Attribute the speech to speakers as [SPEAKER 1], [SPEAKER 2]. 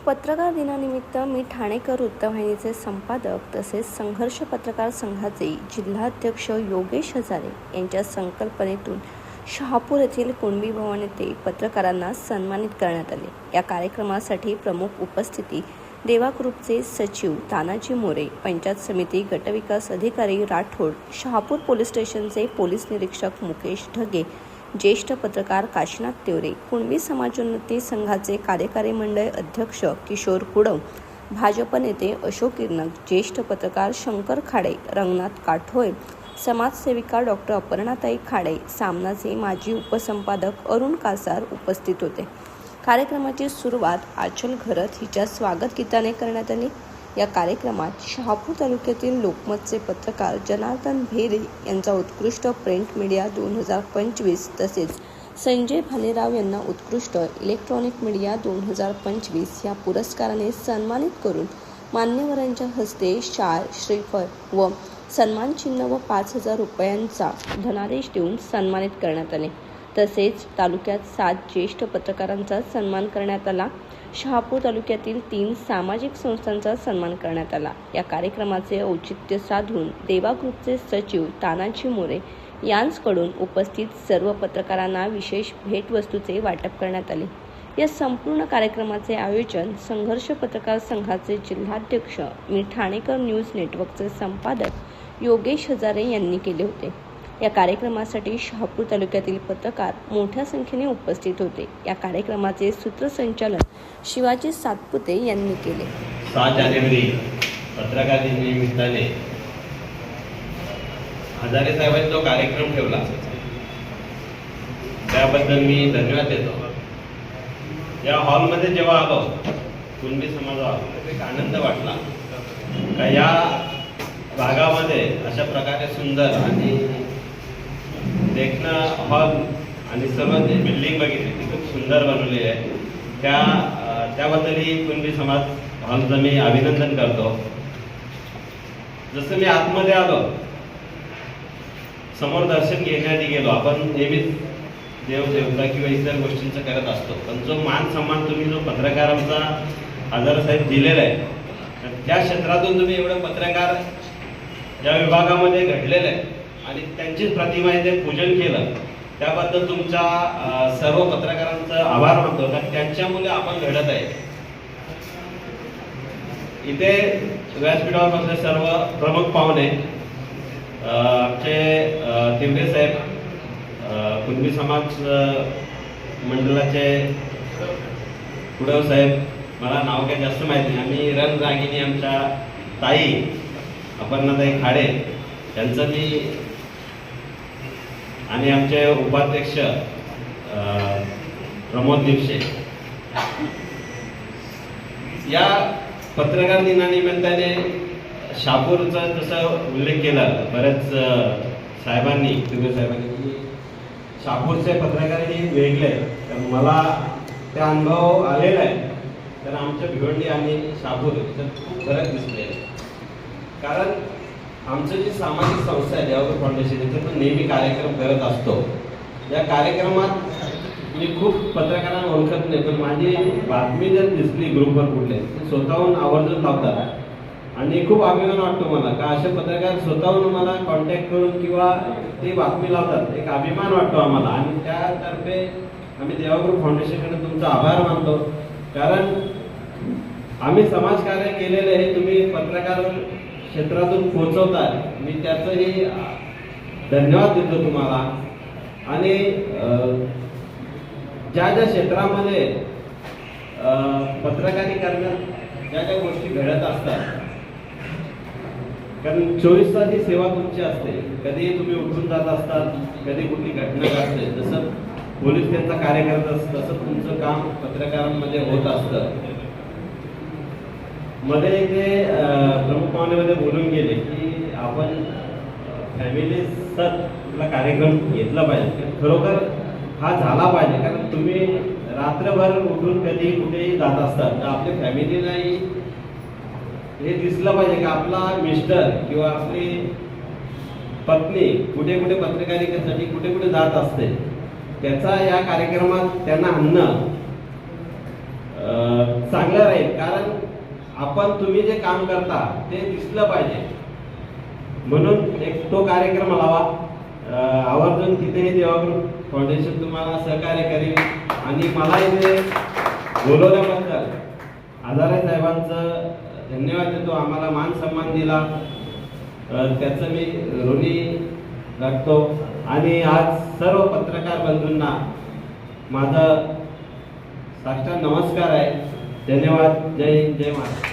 [SPEAKER 1] पत्रकार दिनानिमित्त मी ठाणेकर वृत्तवाहिनीचे संपादक तसेच संघर्ष पत्रकार संघाचे जिल्हाध्यक्ष योगेश हजारे यांच्या संकल्पनेतून शहापूर येथील कुणबी भवन येथे पत्रकारांना सन्मानित करण्यात आले। या कार्यक्रमासाठी प्रमुख उपस्थिती देवा ग्रुपचे सचिव तानाजी मोरे, पंचायत समिती गटविकास अधिकारी राठोड, शहापूर पोलीस स्टेशनचे पोलीस निरीक्षक मुकेश ढगे, ज्येष्ठ पत्रकार काशीनाथ तेवरे, कुणबी समाजोन्नती संघाचे कार्यकारी मंडळ अध्यक्ष किशोर कुडव, भाजप नेते अशोक किर्नक, ज्येष्ठ पत्रकार शंकर खाडे, रंगनाथ काठोळे, समाजसेविका डॉक्टर अपर्णाताई खाडे, सामनाचे माजी उपसंपादक अरुण कासार उपस्थित होते। कार्यक्रमाची सुरुवात आचल घरत हिच्या स्वागत गीताने करण्यात आली। या कार्यक्रमात शहापूर तालुक्यातील लोकमतचे पत्रकार जनार्दन भेरे यांचा उत्कृष्ट प्रिंट मीडिया 2025 तसेच संजय भालेराव यांना उत्कृष्ट इलेक्ट्रॉनिक मीडिया 2025 या पुरस्काराने सन्मानित करून मान्यवरांच्या हस्ते शाल, श्रीफळ व सन्मानचिन्ह व 5,000 रुपयांचा धनादेश देऊन सन्मानित करण्यात आले। तसेच तालुक्यात 7 ज्येष्ठ पत्रकारांचा सन्मान करण्यात आला। शहापूर तालुक्यातील 3 सामाजिक संस्थांचा सन्मान करण्यात आला। या कार्यक्रमाचे औचित्य साधून देवा ग्रुपचे सचिव तानाजी मोरे यांच्याकडून उपस्थित सर्व पत्रकारांना विशेष भेटवस्तूचे वाटप करण्यात आले। या संपूर्ण कार्यक्रमाचे आयोजन संघर्ष पत्रकार संघाचे जिल्हाध्यक्ष मी ठाणेकर न्यूज नेटवर्कचे संपादक योगेश हजारे यांनी केले होते। या कार्यक्रमासाठी शहापूर तालुक्यातील पत्रकार मोठ्या संख्येने उपस्थित होते। या कार्यक्रमाचे सूत्रसंचालन शिवाजी सातपुते यांनी केले।
[SPEAKER 2] 7 जानेवारी पत्रकार दिनानिमित्ताने हजारे साहेबांनी जो कार्यक्रम ठेवला त्याबद्दल मी धन्यवाद देतो। या हॉलमध्ये जेव्हा आलो कुणबी समाजाला एक आनंद वाटला का या भागामध्ये अशा प्रकारे सुंदर आणि देखणं हॉल आणि सर्व बिल्डिंग बघितली ती खूप सुंदर बनवली आहे। त्याबद्दलही कुणबी समाज हॉलचं मी अभिनंदन करतो। जसं मी आतमध्ये आलो समोर दर्शन घेण्याआधी गेलो, आपण नेहमीच देवदेवता किंवा इतर गोष्टींचं करत असतो, पण जो मान सन्मान तुम्ही जो पत्रकारांचा हजारे साहेब दिलेला आहे त्या क्षेत्रातून तुम्ही एवढे पत्रकार या विभागामध्ये घडलेले आहे आणि त्यांचीच प्रतिमा इथे पूजन केलं त्याबद्दल तुमच्या सर्व पत्रकारांचा आभार मानतो, कारण त्यांच्यामुळे आपण घडत आहे। इथे व्यासपीठावर सर्व प्रमुख पाहुणे आमचे तिवरे साहेब, कुणबी समाज मंडळाचे कुडव साहेब, मला नाव काही जास्त माहिती नाही, आम्ही रणरागिनी आमच्या ताई अपर्णाताई खाडे यांचं मी आणि आमचे उपाध्यक्ष प्रमोद दिवशे। या पत्रकार दिनानिमित्ताने शहापूरचा जसं उल्लेख केला बऱ्याच साहेबांनी की शहापूरचे पत्रकारही वेगळे, तर मला त्या अनुभव आलेला आहे। तर आमच्या भिवंडी आणि शहापूर याच्यात खूप फरक दिसले, कारण आमचं जी सामाजिक संस्था आहे देवा ग्रुप फाउंडेशन याच्यातून नेहमी कार्यक्रम करत असतो। या कार्यक्रमात मी खूप पत्रकारांना ओळखत नाही, पण माझी बातमी जर दिसली ग्रुपवर कुठले ते स्वतःहून आवर्जून लावतात आणि खूप अभिमान वाटतो मला का असे पत्रकार स्वतःहून मला कॉन्टॅक्ट करून किंवा ती बातमी लावतात, एक अभिमान वाटतो आम्हाला आणि त्यातर्फे आम्ही देवा ग्रुप फाउंडेशनकडे तुमचा आभार मानतो, कारण आम्ही समाजकार्य केलेले हे तुम्ही पत्रकार क्षेत्रातून पोहोचवतात, मी त्याचंही धन्यवाद देतो तुम्हाला। आणि ज्या ज्या क्षेत्रामध्ये पत्रकारी करण्यात ज्या ज्या गोष्टी घडत असतात, कारण 24 तास ही सेवा तुमची असते, कधी तुम्ही उठून जात असतात, कधी कुठली घटना घडते, जसं पोलीस त्यांचा कार्य करत असतं तसं तुमचं काम पत्रकारांमध्ये होत असतं। मध्ये ते प्रमुख पाहुण्यामध्ये बोलून गेले की आपण फॅमिलीचा कार्यक्रम घेतला पाहिजे, खरोखर हा झाला पाहिजे, कारण तुम्ही रात्रभर उठून कधी कुठेही जात असतात तर आपल्या फॅमिलीलाही हे दिसलं पाहिजे की आपला मिस्टर किंवा आपली पत्नी कुठे कुठे पत्रकारितेसाठी कुठे कुठे जात असते, त्याचा या कार्यक्रमात त्यांना आणणं चांगलं राहील, कारण आपण तुम्ही जे काम करता ते दिसलं पाहिजे म्हणून एक तो कार्यक्रम लावा। आवर्जून तिथेही देवाग्रुप फाउंडेशन तुम्हाला सहकार्य करेल आणि मला इथे बोलवल्याबद्दल हजारे साहेबांचं धन्यवाद देतो। आम्हाला मान सन्मान दिला त्याचं मी ऋणी लागतो आणि आज सर्व पत्रकार बंधूंना माझा साष्टांग नमस्कार आहे। धन्यवाद। जय हिंद, जय महाराष्ट्र।